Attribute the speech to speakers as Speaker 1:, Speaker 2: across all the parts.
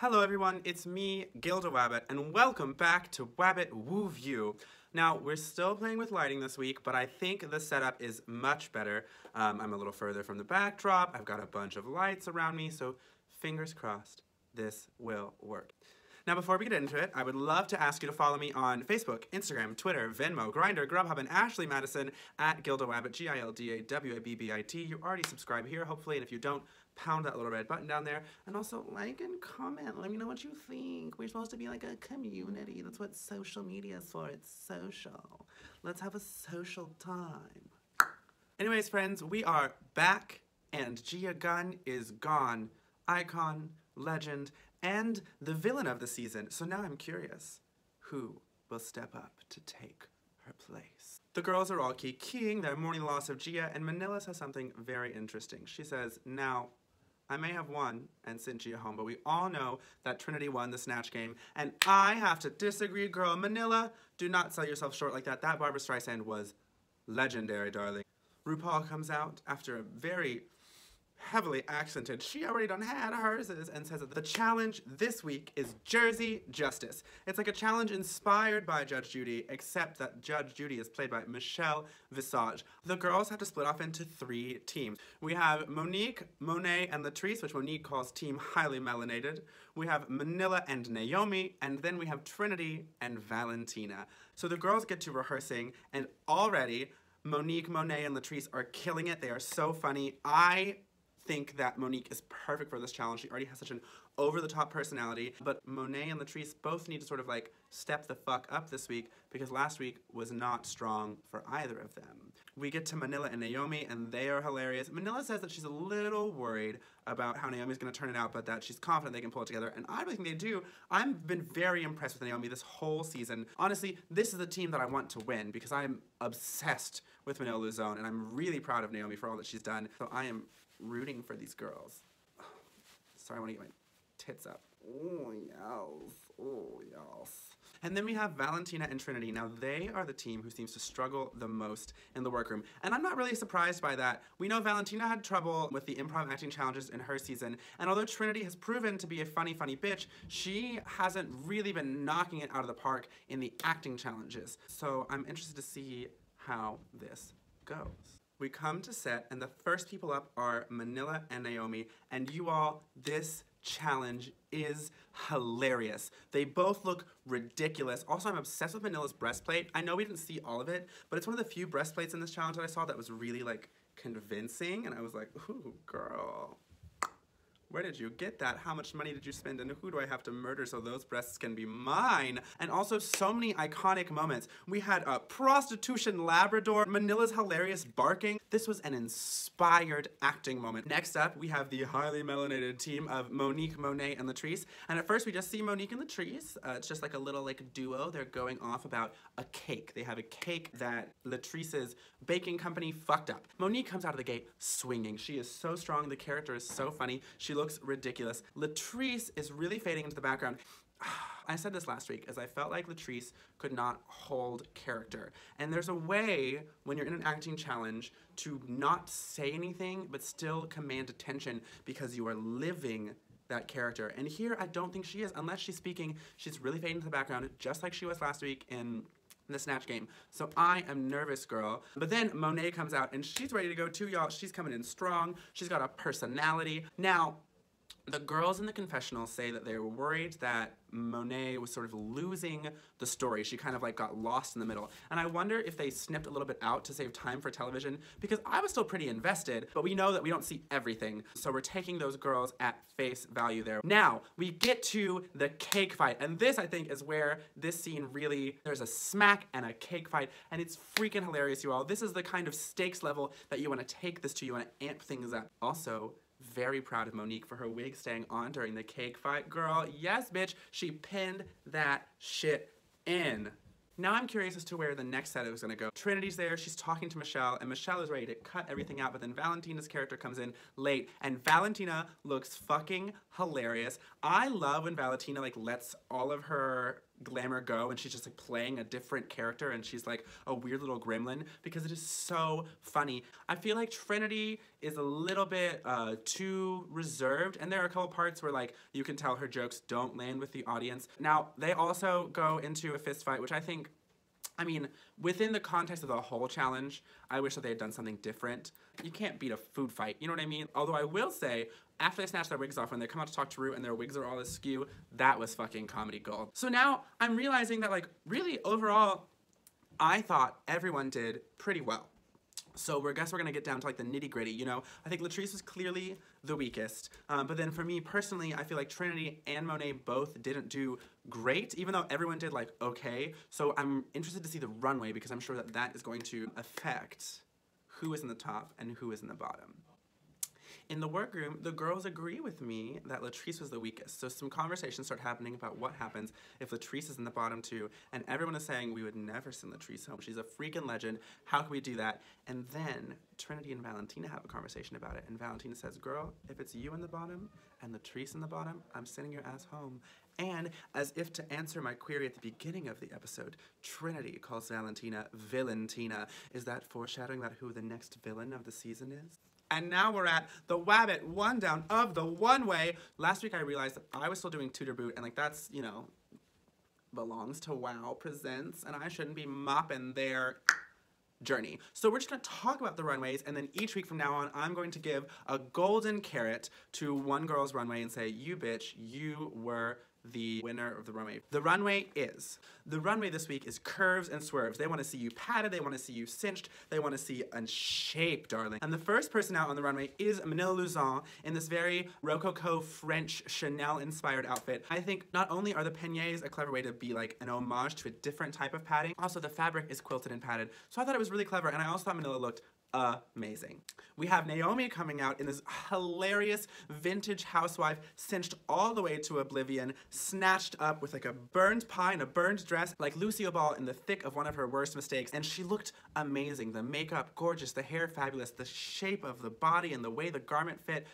Speaker 1: Hello everyone, it's me, Gilda Wabbit, and welcome back to Wabbit WuView. Now, we're still playing with lighting this week, but I think the setup is much better. I'm a little further from the backdrop, I've got a bunch of lights around me, so fingers crossed this will work. Now, before we get into it, I would love to ask you to follow me on Facebook, Instagram, Twitter, Venmo, Grindr, Grubhub, and Ashley Madison at Gilda Wabbit, GildaWabbit. You already subscribe here, hopefully, and if you don't, pound that little red button down there. And also, like and comment. Let me know what you think. We're supposed to be like a community. That's what social media is for. It's social. Let's have a social time. Anyways, friends, we are back, and Gia Gunn is gone. Icon, legend, and the villain of the season. So now I'm curious, who will step up to take her place? The girls are all kikiing their mourning the loss of Gia, and Manila says something very interesting. She says, now, I may have won and sent Gia home, but we all know that Trinity won the Snatch game, and I have to disagree, girl. Manila, do not sell yourself short like that. That Barbra Streisand was legendary, darling. RuPaul comes out after a very heavily accented, she already done had hers, and says that the challenge this week is Jersey Justice. It's like a challenge inspired by Judge Judy, except that Judge Judy is played by Michelle Visage. The girls have to split off into 3 teams. We have Monique, Monet, and Latrice, which Monique calls Team Highly Melanated. We have Manila and Naomi, and then we have Trinity and Valentina. So the girls get to rehearsing, and already Monique, Monet, and Latrice are killing it. They are so funny. I think that Monique is perfect for this challenge. She already has such an over-the-top personality, but Monet and Latrice both need to sort of like step the fuck up this week because last week was not strong for either of them. We get to Manila and Naomi, and they are hilarious. Manila says that she's a little worried about how Naomi's gonna turn it out, but that she's confident they can pull it together, and I really think they do. I've been very impressed with Naomi this whole season. Honestly, this is the team that I want to win because I'm obsessed with Manila Luzon, and I'm really proud of Naomi for all that she's done. So I am rooting for these girls. Sorry, I want to get my tits up. Oh, yes. Oh, yes. And then we have Valentina and Trinity. Now, they are the team who seems to struggle the most in the workroom. And I'm not really surprised by that. We know Valentina had trouble with the improv acting challenges in her season. And although Trinity has proven to be a funny bitch, she hasn't really been knocking it out of the park in the acting challenges. So I'm interested to see how this goes. We come to set, and the first people up are Manila and Naomi, and you all, this challenge is hilarious. They both look ridiculous. Also, I'm obsessed with Manila's breastplate. I know we didn't see all of it, but it's one of the few breastplates in this challenge that I saw that was really, like, convincing, and I was like, ooh, girl. Where did you get that? How much money did you spend? And who do I have to murder so those breasts can be mine? And also so many iconic moments. We had a prostitution Labrador, Manila's hilarious barking. This was an inspired acting moment. Next up, we have the highly melanated team of Monique, Monet, and Latrice. And at first, we just see Monique and Latrice. It's just like a little duo. They're going off about a cake. They have a cake that Latrice's baking company fucked up. Monique comes out of the gate swinging. She is so strong. The character is so funny. She looks ridiculous. Latrice is really fading into the background. I said this last week, as I felt like Latrice could not hold character. And there's a way, when you're in an acting challenge, to not say anything, but still command attention because you are living that character. And here, I don't think she is. Unless she's speaking, she's really fading into the background, just like she was last week in the Snatch game. So I am nervous, girl. But then Monet comes out, and she's ready to go too, y'all. She's coming in strong. She's got a personality. Now, the girls in the confessional say that they were worried that Monet was sort of losing the story. She kind of like got lost in the middle. And I wonder if they snipped a little bit out to save time for television, because I was still pretty invested, but we know that we don't see everything. So we're taking those girls at face value there. Now, we get to the cake fight. And this, I think, is where this scene really, there's a smack and a cake fight, and it's freaking hilarious, you all. This is the kind of stakes level that you want to take this to. You want to amp things up. Also, very proud of Monique for her wig staying on during the cake fight. Girl, yes, bitch, she pinned that shit in. Now I'm curious as to where the next set is gonna go. Trinity's there, she's talking to Michelle, and Michelle is ready to cut everything out, but then Valentina's character comes in late, and Valentina looks fucking hilarious. I love when Valentina lets all of her Glamour Go, and she's just like playing a different character, and she's like a weird little gremlin, because it is so funny. I feel like Trinity is a little bit too reserved, and there are a couple parts where like you can tell her jokes don't land with the audience. Now, they also go into a fist fight, which I think, I mean, within the context of the whole challenge, I wish that they had done something different. You can't beat a food fight, you know what I mean? Although I will say, after they snatch their wigs off, when they come out to talk to Rue and their wigs are all askew, that was fucking comedy gold. So now I'm realizing that, like, really overall, I thought everyone did pretty well. So I guess we're gonna get down to like the nitty gritty, you know? I think Latrice was clearly the weakest, but then for me personally, I feel like Trinity and Monet both didn't do great, even though everyone did like okay. So I'm interested to see the runway, because I'm sure that that is going to affect who is in the top and who is in the bottom. In the workroom, the girls agree with me that Latrice was the weakest. So some conversations start happening about what happens if Latrice is in the bottom two, and everyone is saying we would never send Latrice home. She's a freaking legend. How can we do that? And then Trinity and Valentina have a conversation about it, and Valentina says, girl, if it's you in the bottom and Latrice in the bottom, I'm sending your ass home. And as if to answer my query at the beginning of the episode, Trinity calls Valentina Villantina. Is that foreshadowing about who the next villain of the season is? And now we're at the Wabbit one down of the one way. Last week I realized that I was still doing Tutor Boot, and like that's, you know, belongs to WoW Presents, and I shouldn't be mopping their journey. So we're just gonna talk about the runways, and then each week from now on, I'm going to give a golden carrot to one girl's runway and say, you bitch, you were the winner of the runway. The runway this week is curves and swerves. They want to see you padded, they want to see you cinched, they want to see in shape, darling. And the first person out on the runway is Manila Luzon in this very Rococo French Chanel-inspired outfit. I think not only are the peignets a clever way to be like an homage to a different type of padding, also the fabric is quilted and padded. So I thought it was really clever, and I also thought Manila looked amazing. We have Naomi coming out in this hilarious vintage housewife, cinched all the way to oblivion, snatched up with like a burned pie and a burned dress, like Lucille Ball in the thick of one of her worst mistakes, and she looked amazing. The makeup, gorgeous, the hair, fabulous, the shape of the body and the way the garment fit.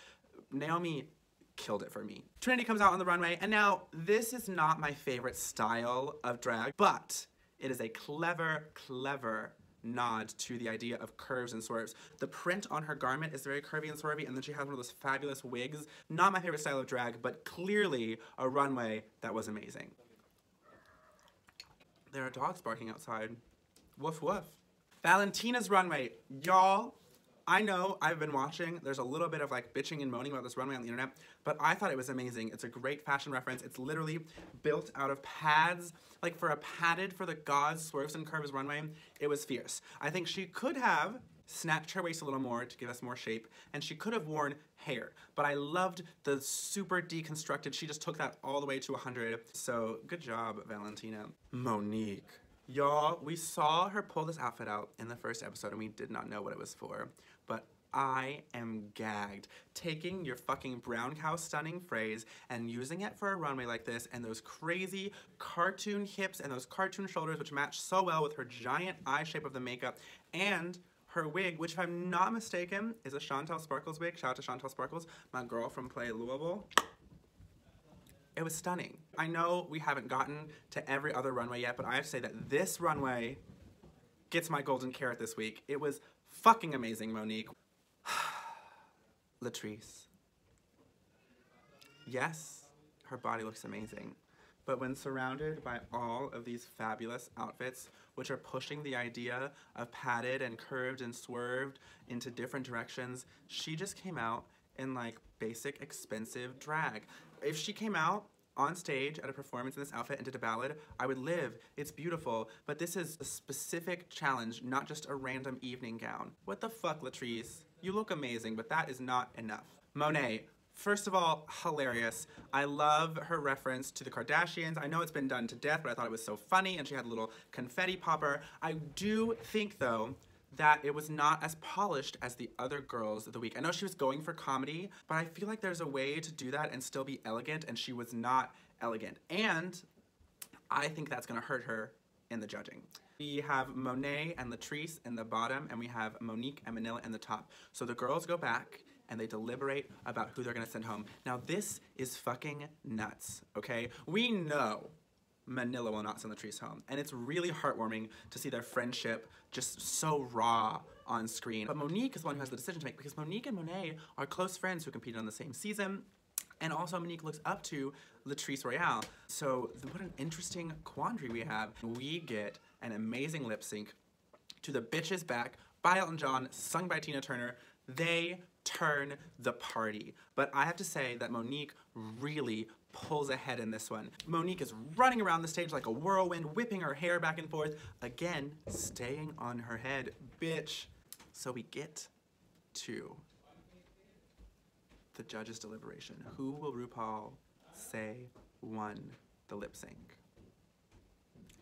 Speaker 1: Naomi killed it for me. Trinity comes out on the runway, and now this is not my favorite style of drag, but it is a clever, clever nod to the idea of curves and swerves. The print on her garment is very curvy and swervy, and then she has one of those fabulous wigs. Not my favorite style of drag, but clearly a runway that was amazing. There are dogs barking outside. Woof woof. Valentina's runway. Y'all, I know I've been watching. There's a little bit of like bitching and moaning about this runway on the internet, but I thought it was amazing. It's a great fashion reference. It's literally built out of pads. Like for a padded for the gods swerves and curves runway, it was fierce. I think she could have snatched her waist a little more to give us more shape, and she could have worn hair, but I loved the super deconstructed. She just took that all the way to 100. So good job, Valentina. Monique. Y'all, we saw her pull this outfit out in the first episode, and we did not know what it was for, but I am gagged. Taking your fucking brown cow stunning phrase and using it for a runway like this, and those crazy cartoon hips and those cartoon shoulders, which match so well with her giant eye shape of the makeup, and her wig, which if I'm not mistaken, is a Chantal Sparkles wig. Shout out to Chantal Sparkles, my girl from Play Louisville. It was stunning. I know we haven't gotten to every other runway yet, but I have to say that this runway gets my golden carrot this week. It was fucking amazing, Monique. Latrice. Yes, her body looks amazing, but when surrounded by all of these fabulous outfits, which are pushing the idea of padded and curved and swerved into different directions, she just came out in like basic expensive drag. If she came out on stage at a performance in this outfit and did a ballad, I would live. It's beautiful, but this is a specific challenge, not just a random evening gown. What the fuck, Latrice? You look amazing, but that is not enough. Monet. First of all, hilarious. I love her reference to the Kardashians. I know it's been done to death, but I thought it was so funny, and she had a little confetti popper. I do think, though, that it was not as polished as the other girls of the week. I know she was going for comedy, but I feel like there's a way to do that and still be elegant, and she was not elegant. And I think that's gonna hurt her in the judging. We have Monet and Latrice in the bottom, and we have Monique and Manila in the top. So the girls go back and they deliberate about who they're gonna send home. Now this is fucking nuts, okay? We know Manila will not send Latrice home. And it's really heartwarming to see their friendship just so raw on screen. But Monique is the one who has the decision to make, because Monique and Monet are close friends who competed on the same season. And also Monique looks up to Latrice Royale. So what an interesting quandary we have. We get an amazing lip sync to The Bitch Is Back by Elton John, sung by Tina Turner. They turn the party. But I have to say that Monique really pulls ahead in this one. Monique is running around the stage like a whirlwind, whipping her hair back and forth, again, staying on her head, bitch. So we get to the judge's deliberation. Who will RuPaul say won the lip sync?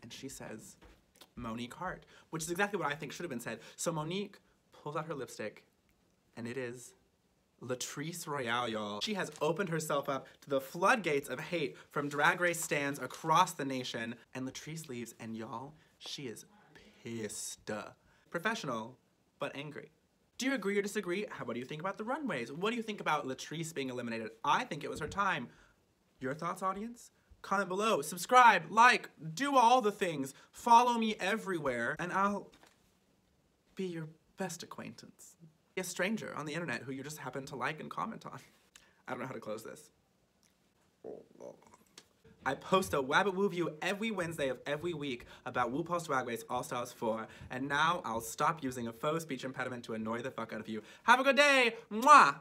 Speaker 1: And she says, Monique Hart, which is exactly what I think should have been said. So Monique pulls out her lipstick, and it is Latrice Royale, y'all. She has opened herself up to the floodgates of hate from Drag Race stands across the nation, and Latrice leaves, and y'all, she is pissed. Professional, but angry. Do you agree or disagree? What do you think about the runways? What do you think about Latrice being eliminated? I think it was her time. Your thoughts, audience? Comment below, subscribe, like, do all the things. Follow me everywhere, and I'll be your best acquaintance. A stranger on the internet who you just happen to like and comment on. I don't know how to close this. I post a Wabbit WuView every Wednesday of every week about RuPaul's Drag Race All Stars 4, and now I'll stop using a faux speech impediment to annoy the fuck out of you. Have a good day! Mwah!